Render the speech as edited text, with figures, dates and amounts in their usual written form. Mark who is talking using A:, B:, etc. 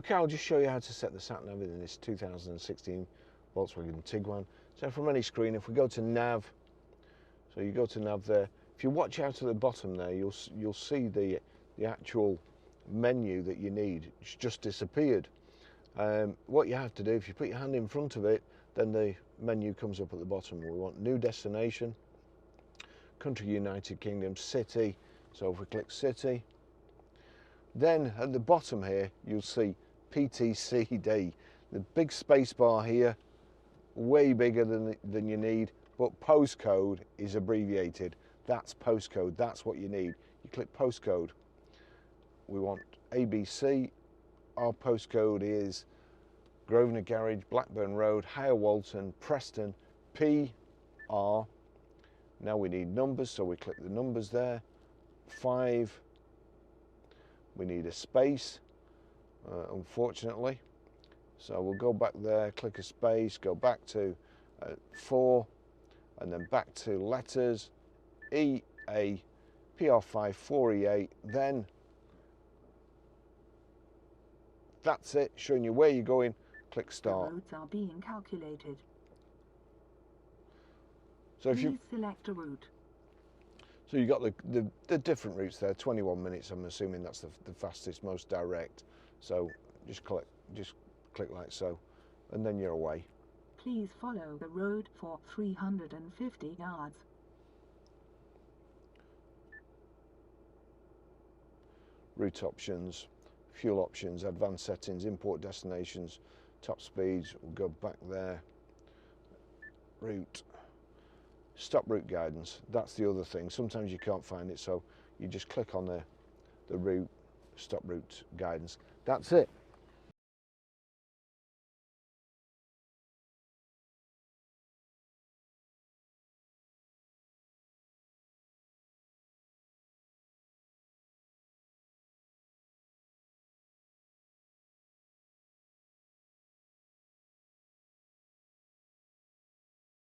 A: Okay, I'll just show you how to set the sat nav in this 2016 Volkswagen Tiguan. So from any screen, if we go to nav, so you go to nav there. If you watch out at the bottom there, you'll see the actual menu that you need. It's just disappeared. What you have to do, if you put your hand in front of it, then the menu comes up at the bottom. We want new destination, country United Kingdom, city. So if we click city, then at the bottom here you'll see PTCD, the big space bar here, way bigger than you need, but postcode is abbreviated. That's postcode, that's what you need. You click postcode. We want ABC. Our postcode is Grosvenor Garage, Blackburn Road, Higher Walton, Preston, PR. Now we need numbers, so we click the numbers there. 5. We need a space, unfortunately. So we'll go back there, click a space, go back to 4, and then back to letters, EA, PR5, 4E8, then that's it, showing you where you're going, click start.
B: The routes are being calculated.
A: So if you
B: select a route.
A: So you've got the different routes there, 21 minutes, I'm assuming that's the fastest, most direct. So just click like so, and then you're away.
B: Please follow the road for 350 yards.
A: Route options, fuel options, advanced settings, import destinations, top speeds, we'll go back there. Route. Stop route guidance, that's the other thing. Sometimes you can't find it, so you just click on the route, stop route guidance. That's it.